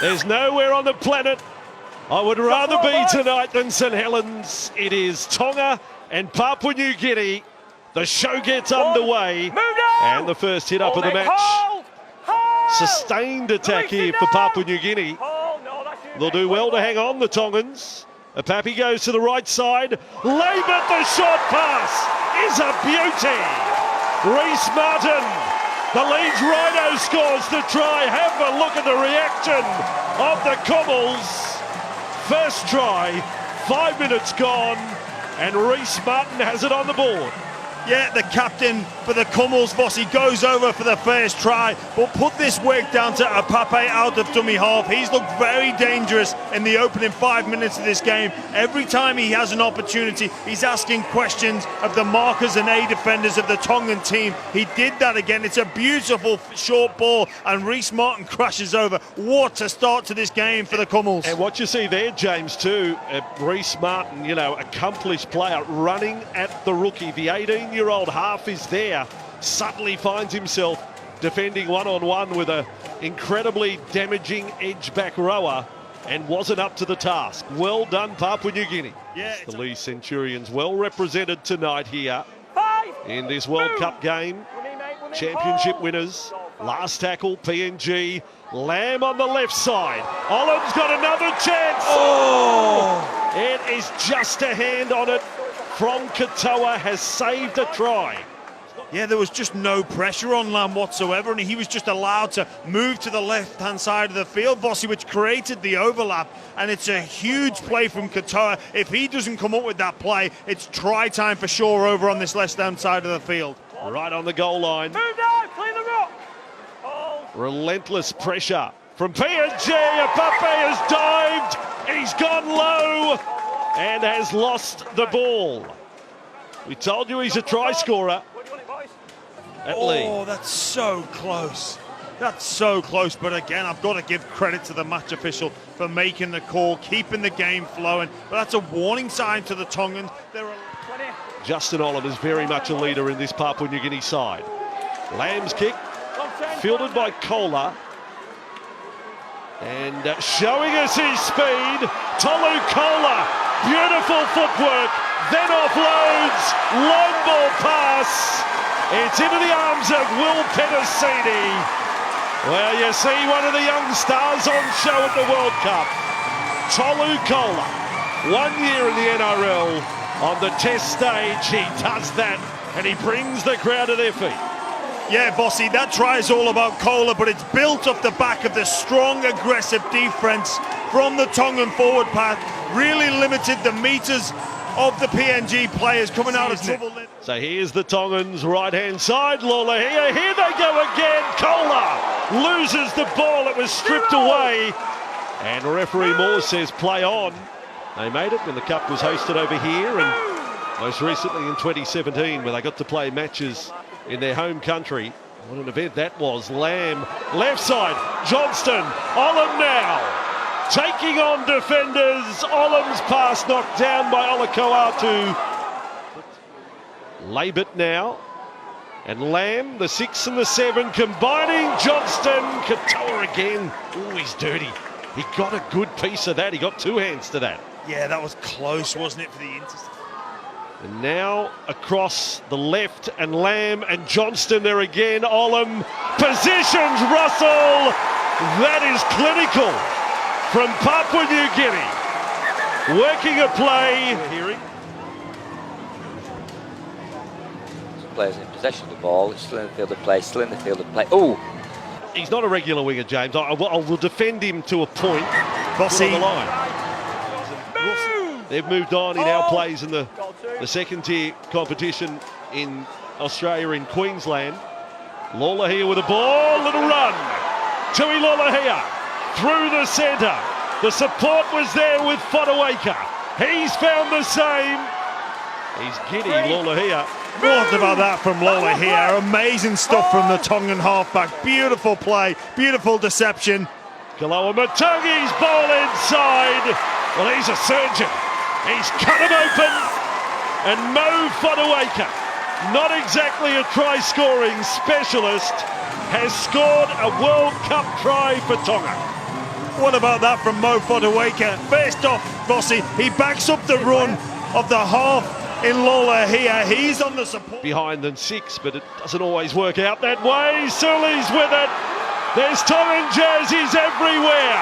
There's nowhere on the planet I would rather be tonight than St Helens. It is Tonga and Papua New Guinea. The show gets underway, and the first hit up of the match. Sustained attack here for Papua New Guinea. They'll do well to hang on, the Tongans. Pappy goes to the right side. Labert, the short pass is a beauty. Reece Martin, the Leeds Rhino, scores the try. Have a look at the reaction of the Kumuls. First try, 5 minutes gone, and Reece Martin has it on the board. Yeah, the captain for the Kumuls, Vossi, goes over for the first try, but put this work down to Apape out of dummy half. He's looked very dangerous in the opening 5 minutes of this game. Every time he has an opportunity, he's asking questions of the markers and A defenders of the Tongan team. He did that again. It's a beautiful short ball, and Reece Martin crashes over. What a start to this game for the Kumuls. And what you see there, James, too, Reece Martin, you know, accomplished player, running at the rookie. The 18-year-old half is there, suddenly finds himself defending one-on-one with an incredibly damaging edge-back rower and wasn't up to the task. Well done, Papua New Guinea. Yeah, the Lee Centurions well represented tonight here in this World Cup game. Championship winners. Last tackle, PNG. Lamb on the left side. Olam's got another chance. Oh! It is just a hand on it from Katoa, has saved a try. Yeah, there was just no pressure on Lamb whatsoever, and he was just allowed to move to the left-hand side of the field, Vossi, which created the overlap, and it's a huge play from Katoa. If he doesn't come up with that play, it's try time for sure over on this left-hand side of the field. Right on the goal line. Move down, clear the rock. Oh. Relentless pressure from PNG. Apape has dived. He's gone low and has lost the ball. We told you he's a try scorer. At Lee. Oh, that's so close. That's so close, but again, I've got to give credit to the match official for making the call, keeping the game flowing. But that's a warning sign to the Tongans. Justin Olam is very much a leader in this Papua New Guinea side. Lamb's kick, fielded by Kola. And showing us his speed, Tolu Kola. Beautiful footwork, then offloads, long ball pass. It's into the arms of Will Petticini. Well, you see one of the young stars on show at the World Cup. Tolu Kola, 1 year in the NRL. On the test stage, he does that, and he brings the crowd to their feet. Yeah, Vossi, that try is all about Kola, but it's built off the back of the strong, aggressive defence from the Tongan forward pack. Really limited the metres of the PNG players coming out of trouble. So here's the Tongans, right-hand side, Lola here. Here they go again. Kola loses the ball. It was stripped away. And referee Moore says play on. They made it when the Cup was hosted over here, and most recently in 2017 when they got to play matches in their home country. What an event that was. Lamb, left side, Johnston, Olam now, taking on defenders. Olam's pass knocked down by Olakoatu. Labert now, and Lamb, the 6 and the 7, combining. Johnston, Katoa again. Oh, he's dirty. He got a good piece of that. He got two hands to that. Yeah, that was close, wasn't it, for the intercept? And now across the left, and Lamb and Johnston there again. Olam positions Russell. That is clinical from Papua New Guinea. Working a play. Hearing. Players in possession of the ball. It's still in the field of play. Still in the field of play. Oh. He's not a regular winger, James. I will defend him to a point. Vossi. On the line. They've moved on. He now plays in the second tier competition in Australia, in Queensland. Lolohea with a ball, little run. Tui Lolohea through the centre. The support was there with Fotuaika. He's found the same. He's giddy, Lolohea. What about that from Lolohea? Amazing stuff from the Tongan halfback. Beautiful play, beautiful deception. Kaloa Matangi's ball inside. Well, he's a surgeon. He's cut him open. And Mo Fotuaika, not exactly a try-scoring specialist, has scored a World Cup try for Tonga. What about that from Mo Fodawaker? First off, Vossi, he backs up the run of the half in Lola here. He's on the support. Behind than 6, but it doesn't always work out that way. Sully's with it. There's Tongan jerseys everywhere.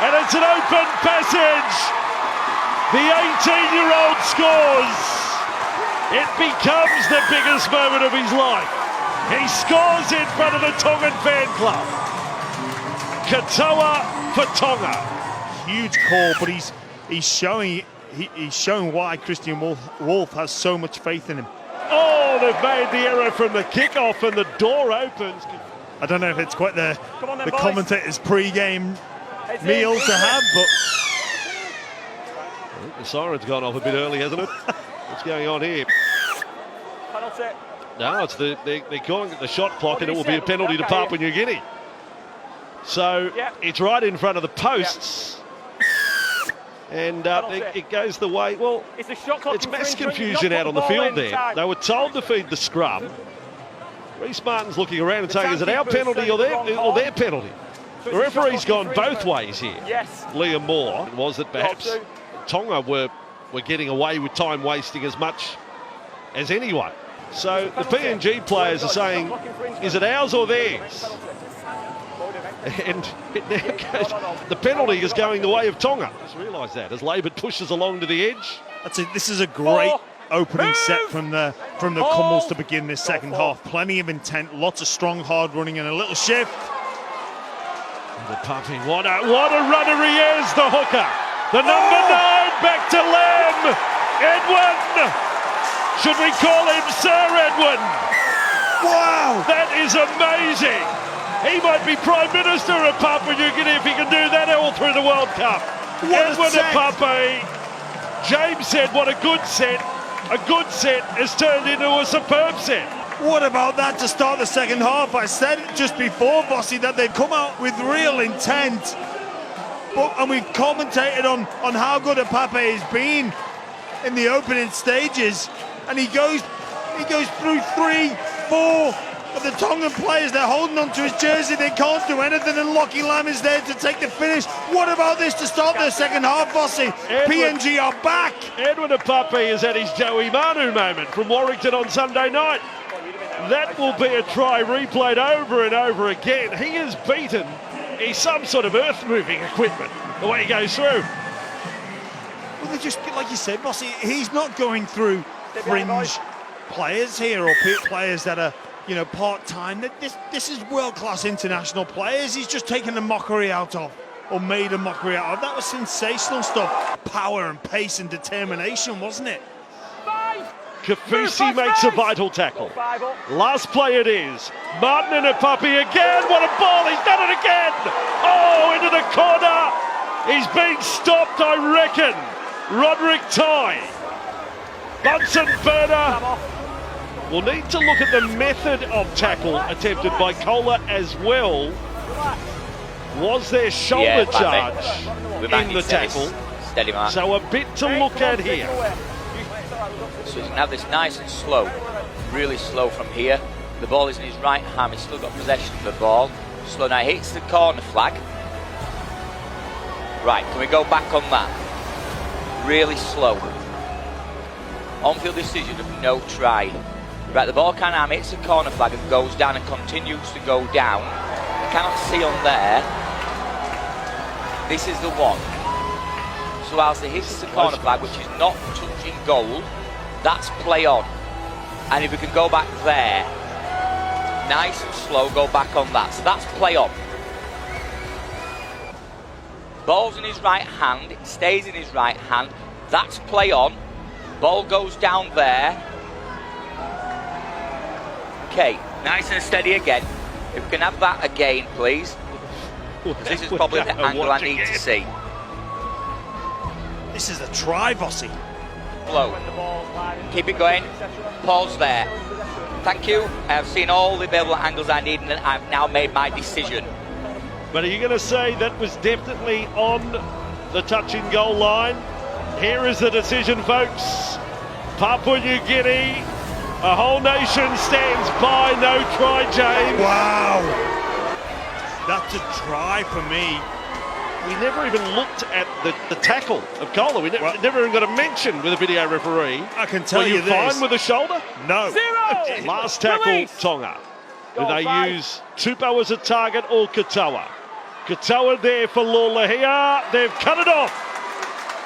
And it's an open passage. The 18-year-old scores. It becomes the biggest moment of his life. He scores in front of the Tongan fan club. Katoa for Tonga. Huge call, but he's showing why Christian Wolf has so much faith in him. Oh, they've made the error from the kickoff and the door opens. I don't know if it's quite the boys. commentator's pre-game meal to have, but I think the siren's gone off a bit early, hasn't it? What's going on here? Penalty. No, it's they're calling it the shot clock, and it will be a penalty to Papua New Guinea. So it's right in front of the posts, and it goes the way. Well, it's a shot clock. It's mass confusion out on the field there. They were told to feed the scrum. Reece Martin's looking around and saying, is it our penalty or their penalty? The referee's gone both ways here. Yes. Liam Moore was that perhaps Tonga were getting away with time wasting as much as anyone. So the PNG players are saying, is it ours or theirs? And it now goes, the penalty is going the way of Tonga. Just realise that as Labor pushes along to the edge. this is a great opening set from the Kumuls to begin this second half. Plenty of intent, lots of strong hard running and a little shift. The puppy, what a runner he is, the hooker. The number 9 back to Lem. Edwin. Should we call him Sir Edwin? Wow! That is amazing. He might be Prime Minister of Papua New Guinea if he can do that all through the World Cup. Edwin Pape. James said, what a good set. A good set has turned into a superb set. What about that to start the second half? I said just before, Vossi, that they'd come out with real intent. And we've commentated on how good Pape has been in the opening stages. And he goes through 3, 4 of the Tongan players. They're holding on to his jersey. They can't do anything, and Lockie Lam is there to take the finish. What about this to start the second half, Vossi? PNG are back. Edwin Pape is at his Joey Manu moment from Warrington on Sunday night. That will be a try replayed over and over again. He is beaten. He's some sort of earth-moving equipment, the way he goes through. Well, they're just, like you said, Vossi, he's not going through fringe players here or players that are, part-time. This is world-class international players. He's just taken the mockery out of, or made a mockery out of. That was sensational stuff. Power and pace and determination, wasn't it? Kafusi makes a vital tackle. Last play it is. Martin and Papi again. What a ball. He's done it again. Oh, into the corner. He's been stopped, I reckon. Roderick Ty. Bunsen Burner. We'll need to look at the method of tackle attempted by Kohler as well. Was there shoulder charge in the tackle? Steady mark. So a bit to look at here. So he's going to have this nice and slow, really slow from here. The ball is in his right hand, he's still got possession of the ball. Slow now, hits the corner flag. Right, can we go back on that? Really slow. On-field decision of no try. Right, the ball kind of hits the corner flag and goes down and continues to go down. I can't see on there. This is the one. So whilst it hits the corner flag, which is not touching goal, that's play on. And if we can go back there, nice and slow, go back on that. So that's play on. Ball's in his right hand, it stays in his right hand. That's play on. Ball goes down there. Okay, nice and steady again. If we can have that again, please. This is probably the angle I need to see. This is a try, Vossi. Flow. Keep it going. Pause there. Thank you. I have seen all the available angles I need and I've now made my decision. But are you going to say that was definitely on the touching goal line? Here is the decision, folks. Papua New Guinea, a whole nation stands by, no try, James. Wow. That's a try for me. we never even looked at the tackle of Kohler. We never even got a mention with a video referee. I can tell Were you you this. fine with the shoulder? No. 0. Last tackle, Release. Tonga. Do Goal they 5. use Tupou as a target or Katoa? Katoa there for Lorlahia. They've cut it off.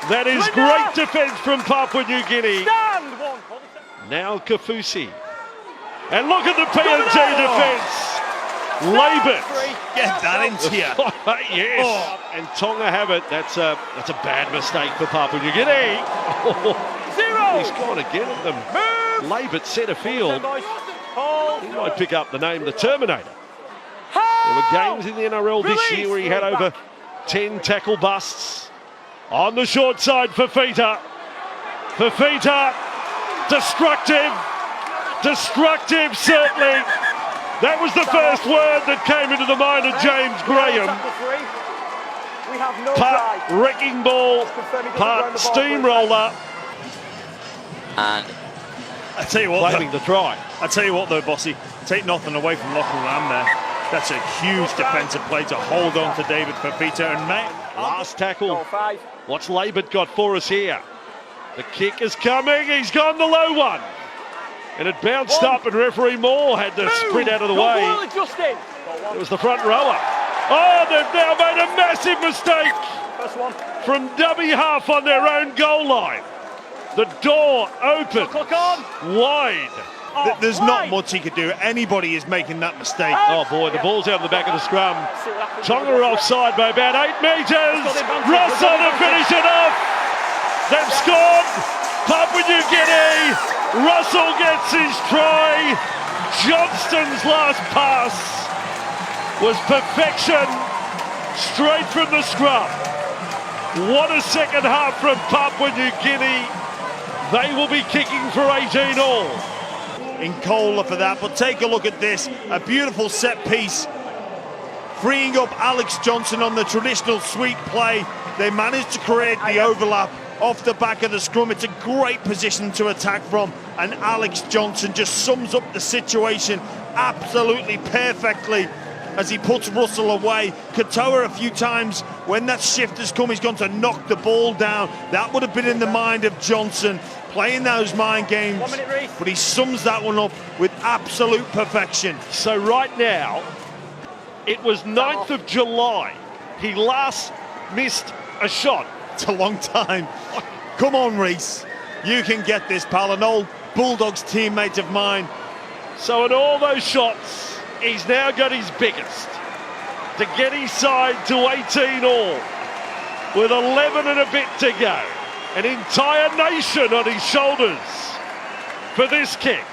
That is Winner. great defence from Papua New Guinea. Stand. 1. Now Kafusi. And look at the PNG defence. Labour. Get that into you. Yes. Oh. And Tonga have it. That's a bad mistake for Papua New Guinea. 0. He's gone again at them. Move. Labour centre field. Hold. He might pick up the name the Terminator. There were games in the NRL this year where he had over 10 tackle busts. On the short side, Fafita. Fafita, destructive. Destructive, certainly. That was the first word that came into the mind of James Graham. We have no Part drive. wrecking ball, part steamroller, And I tell you what, claiming the try. I tell you what though, Bossy, take nothing away from Lachlan Lamb there. That's a huge defensive play to hold on to David Fafita. And mate, Last tackle. Goal 5. What's Labert got for us here? The kick is coming. He's gone the low one. And it bounced up, and referee Moore had to sprint out of the way. Justin. It was the front rower. Oh, they've now made a massive mistake First one. from dummy half on their own goal line. The door open Clock on. wide. Oh, there's not right. much he could do. Anybody is making that mistake. Oh boy, the ball's out in the back of the scrum. See what happens. Tonga are offside by about 8 metres. Russell to finish it off. They've scored. Papua New Guinea. Russell gets his try. Johnston's last pass was perfection, straight from the scrum. What a second half from Papua New Guinea. They will be kicking for 18 all. In Kohler for that, but take a look at this. A beautiful set piece. Freeing up Alex Johnson on the traditional sweep play. They managed to create the overlap off the back of the scrum. It's a great position to attack from, and Alex Johnson just sums up the situation absolutely perfectly as he puts Russell away. Katoa a few times when that shift has come, he's gone to knock the ball down. That would have been in the mind of Johnson, playing those mind games, 1 minute, Reece. but he sums that one up with absolute perfection. So right now, it was 9th of July. He last missed a shot. It's a long time. Come on, Reece. You can get this, pal. An old Bulldogs teammate of mine. So in all those shots, he's now got his biggest to get his side to 18 all with 11 and a bit to go. An entire nation on his shoulders for this kick.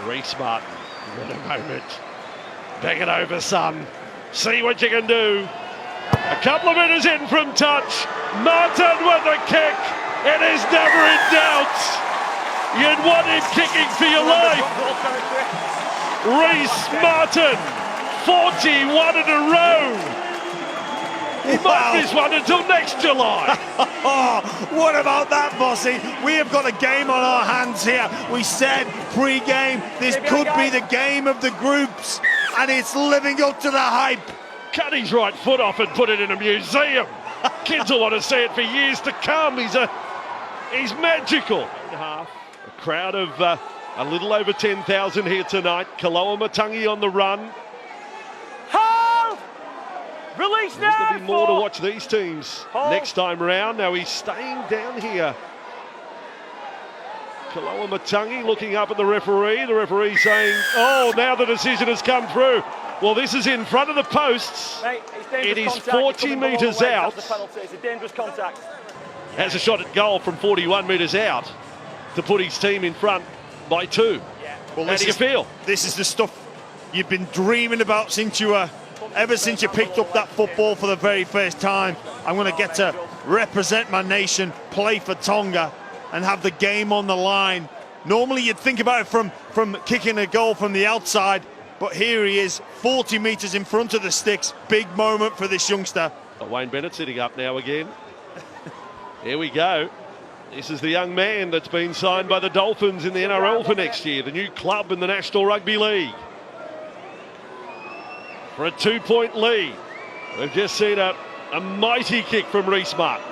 Reece Martin, what a moment. Bang it over, son. See what you can do. A couple of minutes in from touch. Martin with the kick. It is never in doubt. You'd want him kicking for your life. Reece Martin, 41 in a row. He might miss one until next July. Oh, what about that, Bossy? We have got a game on our hands here. We said pre-game, this could be the game of the groups, and it's living up to the hype. Cut his right foot off and put it in a museum. Kids will want to see it for years to come. He's magical. A crowd of a little over 10,000 here tonight. Kaloa Matangi on the run. Hold. Release There's now. going to be more to watch these teams next time round. Now he's staying down here. Kaloa Matangi looking up at the referee. The referee saying, oh, now the decision has come through. Well, this is in front of the posts. Mate, It is 40 metres out. That's the penalty. It's a dangerous contact. Has a shot at goal from 41 metres out to put his team in front by 2. Yeah. Well, How do you feel? This is the stuff you've been dreaming about since you ever since you picked up that football for the very first time. I'm going to get to represent my nation, play for Tonga, and have the game on the line. Normally you'd think about it from kicking a goal from the outside, but here he is, 40 metres in front of the sticks. Big moment for this youngster. Wayne Bennett sitting up now again. Here we go. This is the young man that's been signed by the Dolphins in the NRL for next year, the new club in the National Rugby League. For a 2-point lead. We've just seen a mighty kick from Reece Martin.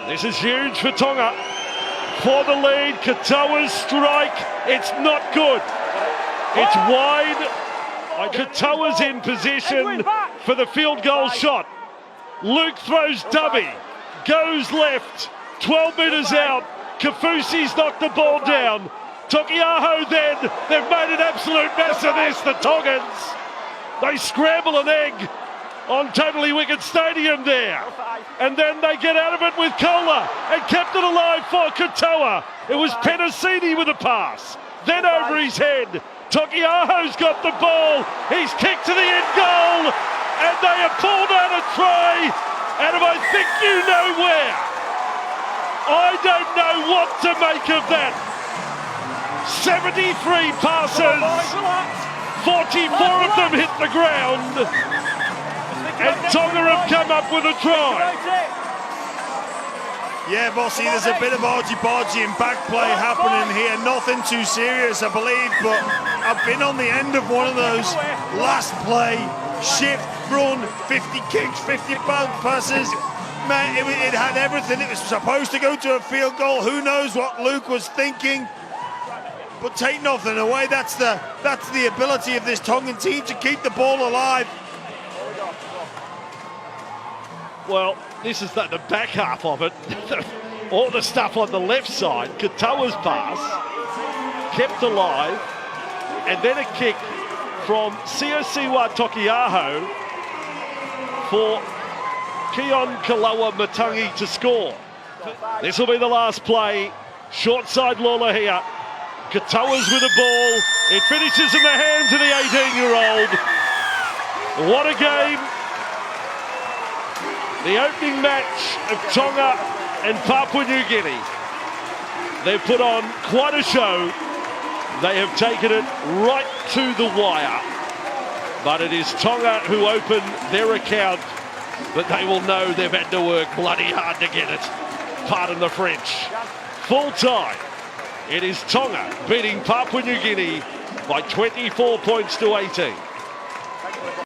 This is huge for Tonga. For the lead, Katoa's strike. It's not good. It's wide. Katoa's in position for the field goal shot. Luke throws dummy. Goes left. 12 metres out. Kafusi's knocked the ball down. Tokiaho then. They've made an absolute mess of this, the Tongans. They scramble an egg on Totally Wicked Stadium there. And then they get out of it with Kola and kept it alive for Katoa. It was Penasini with a pass. Then over his head, Tokiaho's got the ball. He's kicked to the end goal. And they have pulled out a try out of I think you know where. I don't know what to make of that. 73 passes. 44 of them hit the ground, and Tonga have come up with a try. Yeah, Bossy, there's a bit of argy-bargy and back play happening here. Nothing too serious, I believe, but I've been on the end of one of those last play, shift, run, 50 kicks, 50 passes. Man, it had everything. It was supposed to go to a field goal. Who knows what Luke was thinking? But take nothing away. That's the ability of this Tongan team to keep the ball alive. Well, this is the back half of it. All the stuff on the left side. Katoa's pass kept alive, and then a kick from Siosiwa Tokiaho for Keon Kalawa Matangi to score. This will be the last play. Short side Lawler here. Katoa's with the ball. It finishes in the hands of the 18-year-old. What a game. The opening match of Tonga and Papua New Guinea. They've put on quite a show. They have taken it right to the wire. But it is Tonga who open their account, but they will know they've had to work bloody hard to get it. Pardon the French. Full time. It is Tonga beating Papua New Guinea by 24 points to 18.